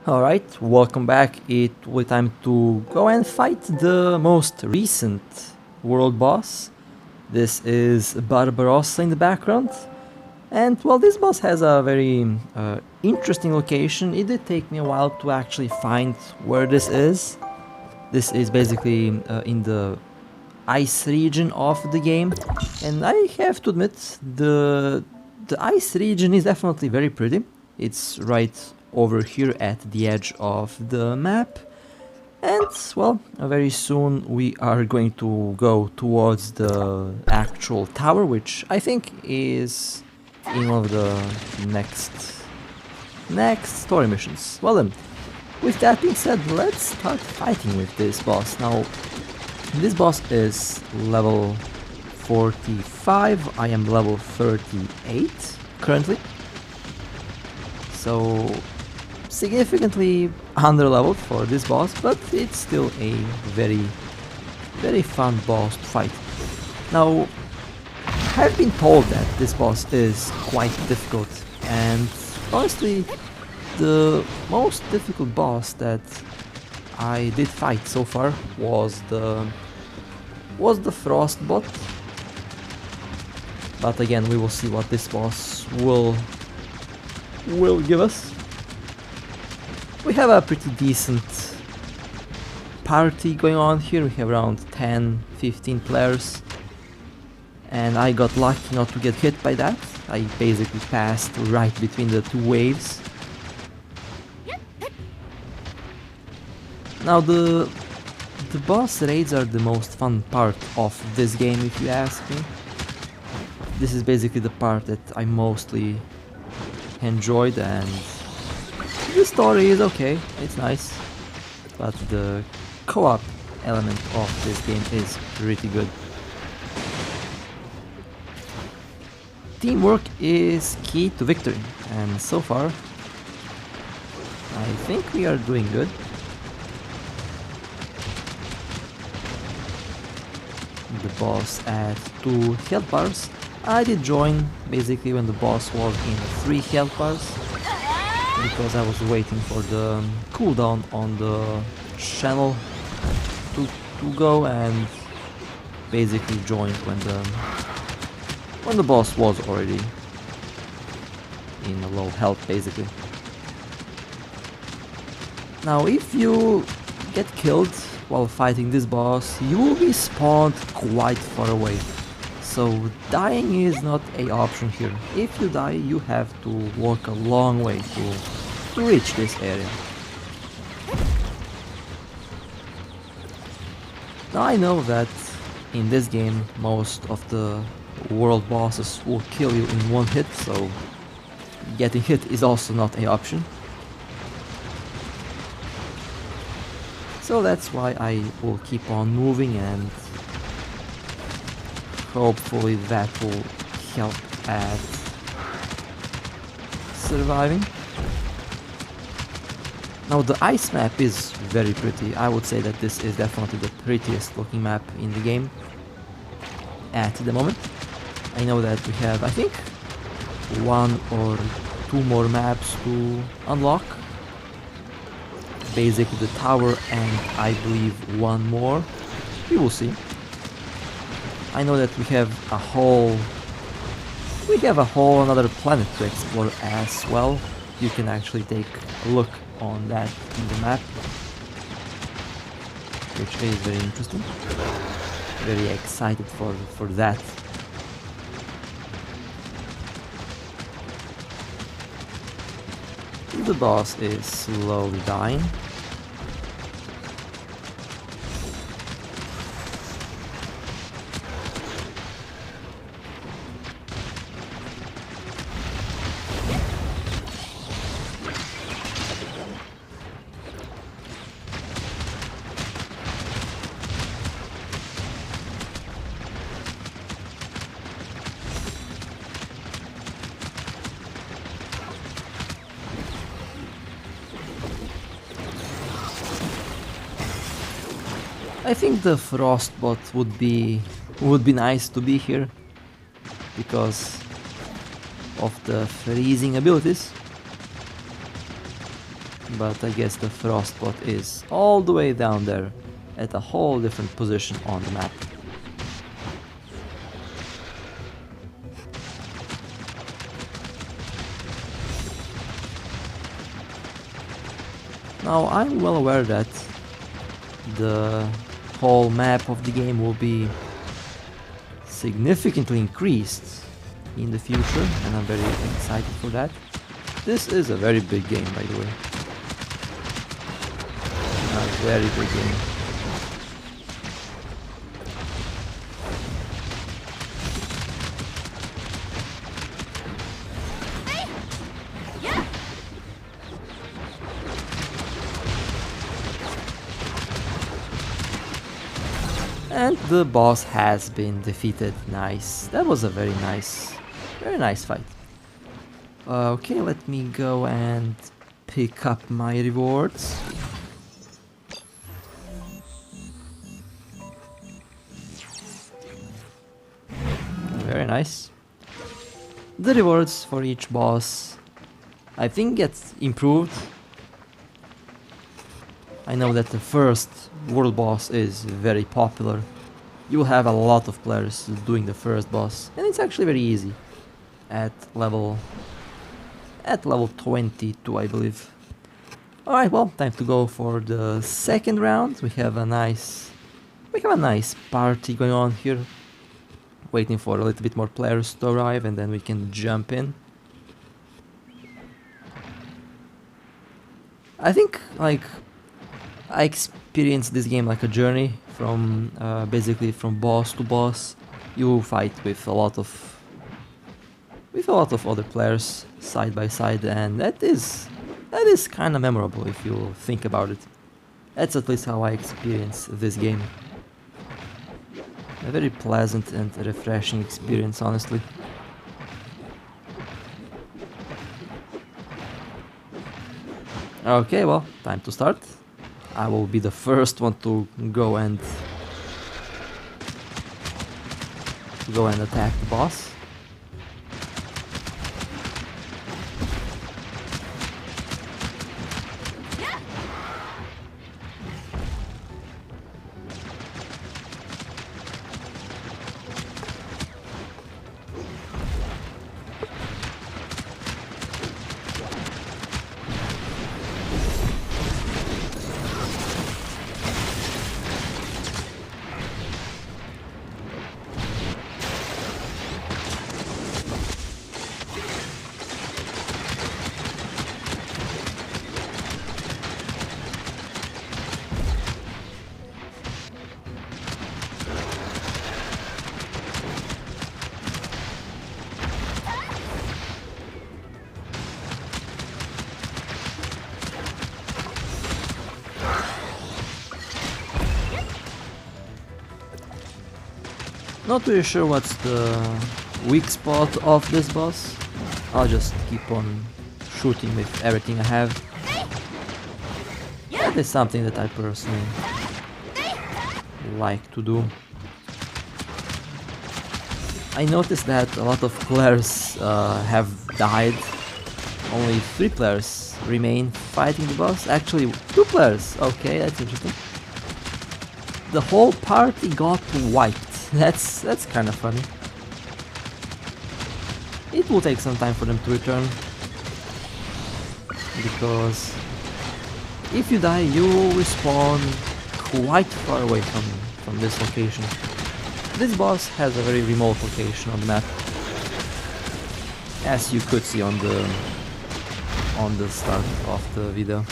Alright, welcome back. It will be time to go and fight the most recent world boss. This is Barbarossa in the background. And well, this boss has a very interesting location. It did take me a while to actually find where this is. This is basically in the ice region of the game. And I have to admit, the ice region is definitely very pretty. It's right over here at the edge of the map, and well, very soon we are going to go towards the actual tower, which I think is in one of the next story missions. Well then, with that being said, let's start fighting with this boss. Now, this boss is level 45, I am level 38 currently, so significantly under-leveled for this boss, but it's still a very fun boss to fight. Now, I've been told that this boss is quite difficult, and honestly, the most difficult boss that I did fight so far was the Frostbot. But again, we will see what this boss will give us. We have a pretty decent party going on here. We have around 10-15 players, and I got lucky not to get hit by that. I basically passed right between the two waves. Now the boss raids are the most fun part of this game, if you ask me. This is basically the part that I mostly enjoyed, and the story is okay, it's nice, but the co-op element of this game is pretty good. Teamwork is key to victory, and so far I think we are doing good. The boss at 2 health bars. I did join basically when the boss was in 3 health bars, because I was waiting for the cooldown on the channel to go, and basically joined when the boss was already in a low health basically. Now, if you get killed while fighting this boss, you will be spawned quite far away. So dying is not an option here. If you die, you have to walk a long way to reach this area. Now, I know that in this game most of the world bosses will kill you in one hit, so getting hit is also not an option. So that's why I will keep on moving, and hopefully that will help at surviving. Now, the ice map is very pretty. I would say that this is definitely the prettiest looking map in the game at the moment. I know that we have, I think, 1 or 2 more maps to unlock. Basically the tower, and I believe 1 more. We will see. I know that we have a whole another planet to explore as well. You can actually take a look on that in the map, which is very interesting. Very excited for that. The boss is slowly dying. I think the Frostbot would be nice to be here because of the freezing abilities. but I guess the frost spot is all the way down there at a whole different position on the map. Now I'm well aware that the whole map of the game will be significantly increased in the future, and I'm very excited for that. This is a very big game, by the way. A very big game. And the boss has been defeated. Nice. That was a very nice fight. Okay, let me go and pick up my rewards. Very nice. The rewards for each boss, I think, gets improved. I know that the first world boss is very popular. You will have a lot of players doing the first boss, and it's actually very easy at level 22, I believe. Alright, well, time to go for the second round. We have a nice party going on here. Waiting for a little bit more players to arrive, and then we can jump in. I think, like, I experienced this game like a journey from basically from boss to boss. You fight with a lot of other players side by side, and that is kind of memorable if you think about it. That's at least how I experience this game. A very pleasant and refreshing experience, honestly. Okay, well, time to start. I will be the first one to go and attack the boss. Not really sure what's the weak spot of this boss. I'll just keep on shooting with everything I have. That is something that I personally like to do. I noticed that a lot of players have died. Only 3 players remain fighting the boss. Actually, 2 players. Okay, that's interesting. The whole party got wiped. That's kind of funny. It will take some time for them to return, because if you die, you will respawn quite far away from this location. This boss has a very remote location on the map, as you could see on the start of the video.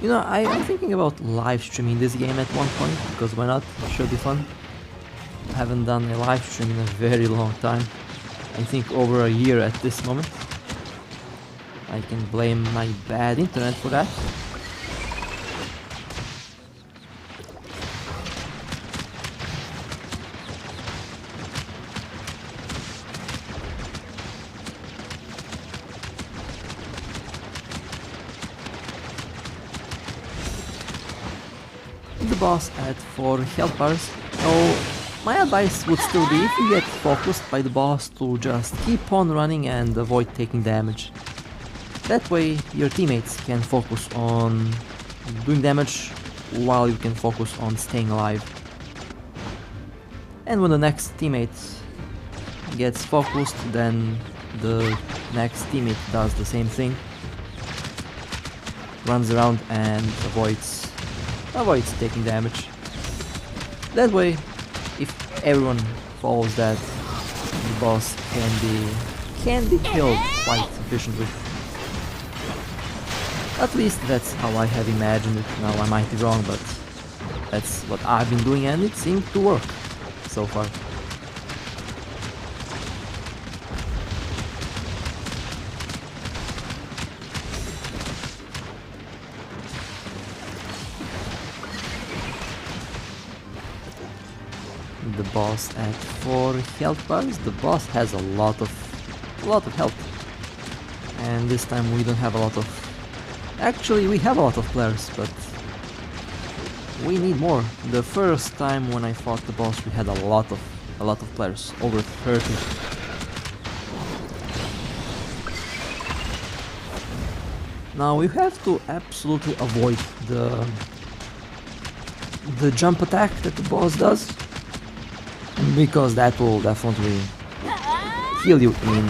You know, I'm thinking about live streaming this game at one point, because why not? It should be fun. I haven't done a live stream in a very long time. I think over a year at this moment. I can blame my bad internet for that. The boss at 4 health bars, so my advice would still be, if you get focused by the boss, to just keep on running and avoid taking damage. That way your teammates can focus on doing damage while you can focus on staying alive. And when the next teammate gets focused, then the next teammate does the same thing. Runs around and avoids taking damage. That way, if everyone follows that, the boss can be killed quite efficiently. At least that's how I have imagined it. Now I might be wrong, but that's what I've been doing and it seemed to work so far. The boss at 4 health bars. The boss has a lot of health, and this time we don't have a lot of. Actually, we have a lot of players, but we need more. The first time when I fought the boss, we had a lot of players, over 30. Now we have to absolutely avoid the jump attack that the boss does, because that will definitely kill you in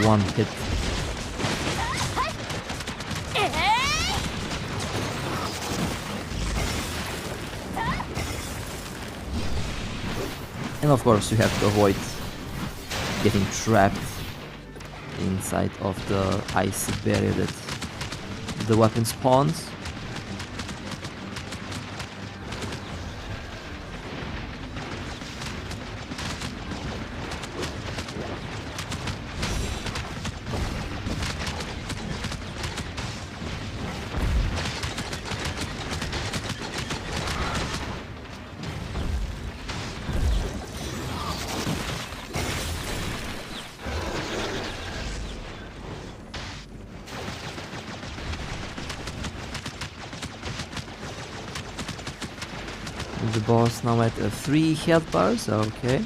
one hit. And of course you have to avoid getting trapped inside of the icy barrier that the weapon spawns. The boss now at 3 health bars, okay.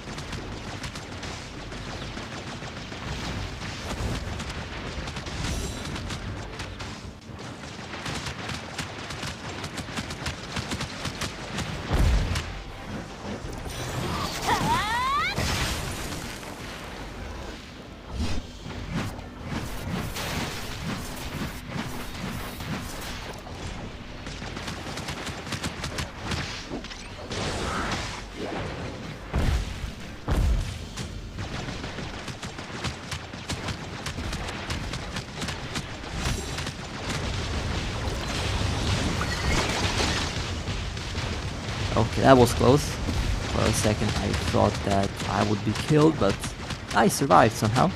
Okay, that was close. For a second I thought that I would be killed, but I survived somehow.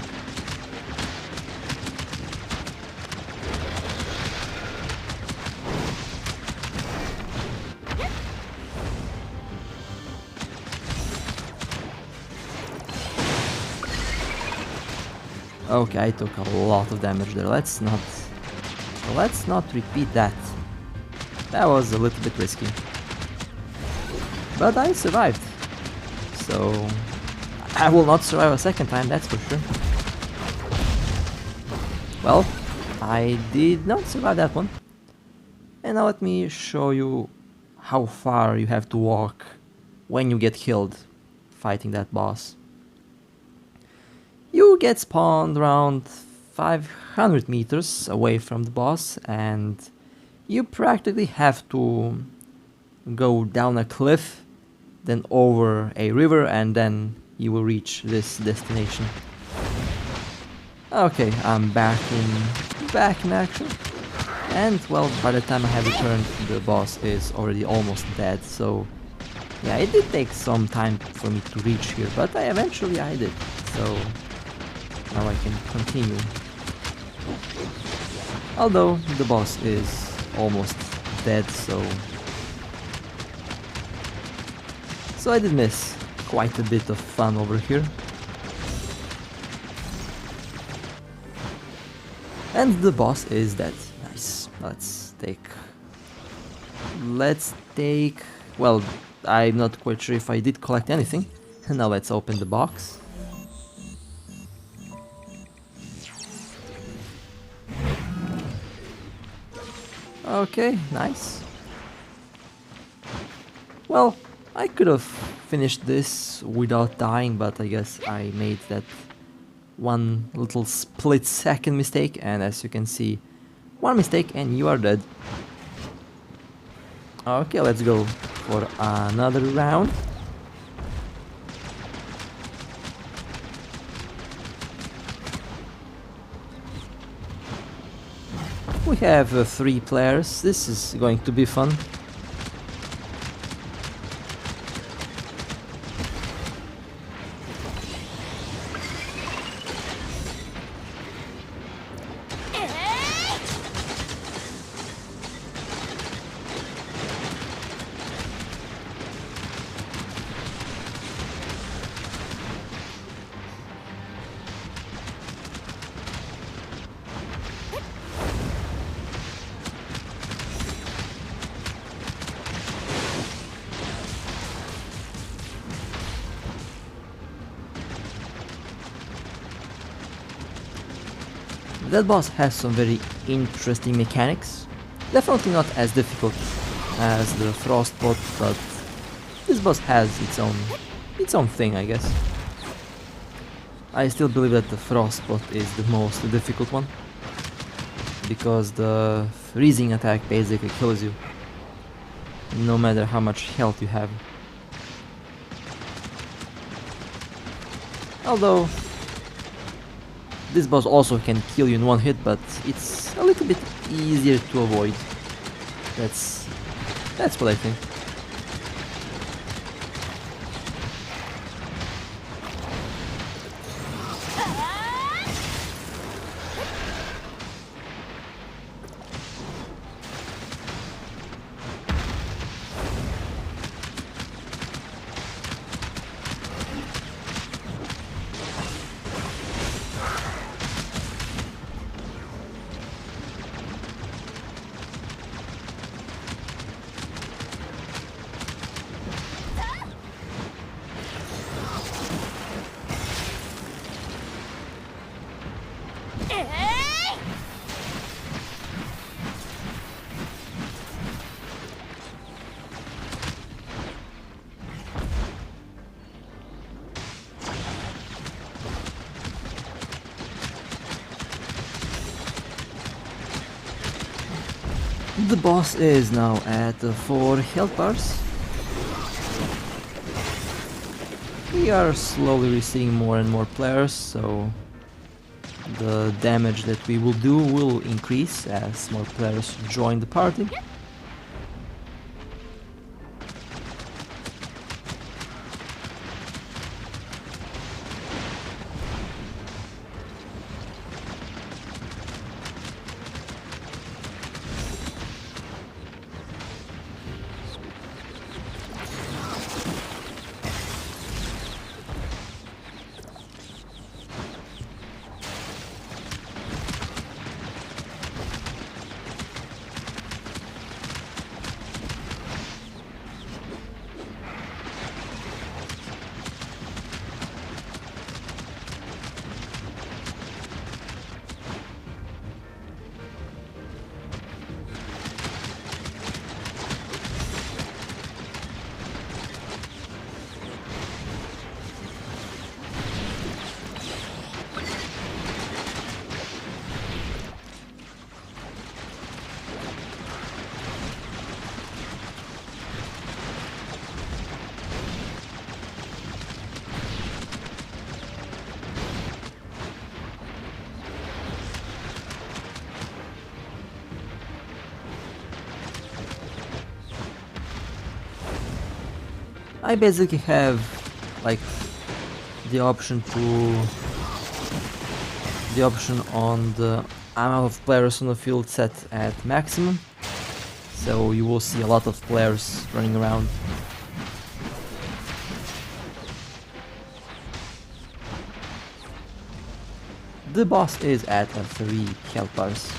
Okay, I took a lot of damage there. Let's not repeat that. That was a little bit risky. But I survived, so I will not survive a second time, that's for sure. Well, I did not survive that one. And now let me show you how far you have to walk when you get killed fighting that boss. You get spawned around 500 meters away from the boss, and you practically have to go down a cliff, then over a river, and then you will reach this destination. Okay, I'm back in action. And well, by the time I have returned, the boss is already almost dead, so yeah, it did take some time for me to reach here, but I did, so now I can continue. Although the boss is almost dead, so I did miss quite a bit of fun over here. And the boss is dead. Nice. Let's take Well, I'm not quite sure if I did collect anything. Now let's open the box. Okay, nice. Well, I could have finished this without dying, but I guess I made that one little split second mistake, and as you can see, one mistake and you are dead. Okay, let's go for another round. We have 3 players, this is going to be fun. That boss has some very interesting mechanics. Definitely not as difficult as the Frostbot, but this boss has its own thing, I guess. I still believe that the Frostbot is the most difficult one, because the freezing attack basically kills you, no matter how much health you have. Although this boss also can kill you in one hit, but it's a little bit easier to avoid. That's what I think. The boss is now at 4 health bars. We are slowly receiving more and more players, so the damage that we will do will increase as more players join the party. I basically have like the option on the amount of players on the field set at maximum, so you will see a lot of players running around. The boss is at 3 health bars.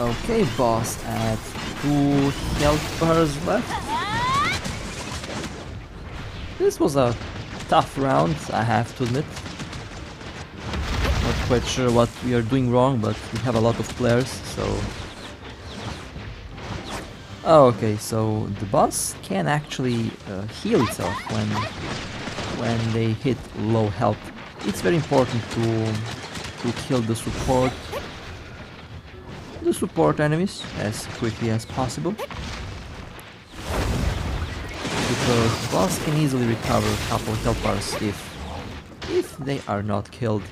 Okay, boss at 2 health bars left. This was a tough round, I have to admit. Not quite sure what we are doing wrong, but we have a lot of players, so... Okay, so the boss can actually heal itself when they hit low health. It's very important to kill the support enemies as quickly as possible, because the boss can easily recover a couple health bars if they are not killed.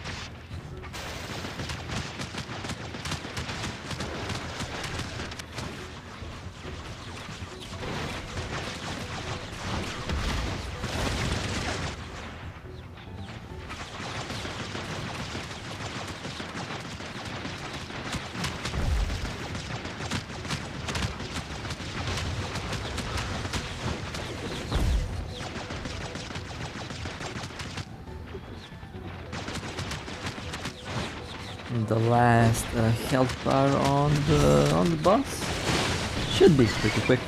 The last health bar on the boss should be pretty quick.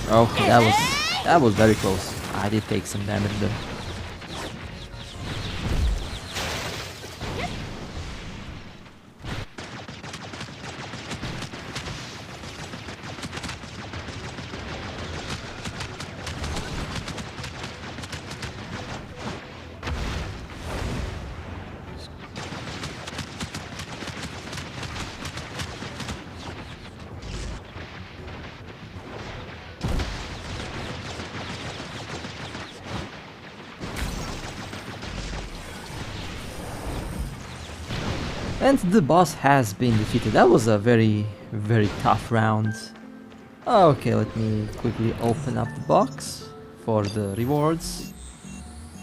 Okay, that was very close. I did take some damage there. And the boss has been defeated. That was a very tough round. Okay, let me quickly open up the box for the rewards.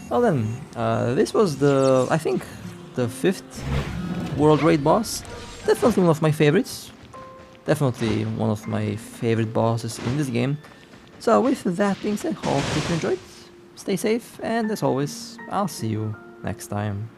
Well then, this was I think, the 5th world raid boss. Definitely one of my favorites. Definitely one of my favorite bosses in this game. So with that being said, hope you enjoyed. Stay safe, and as always, I'll see you next time.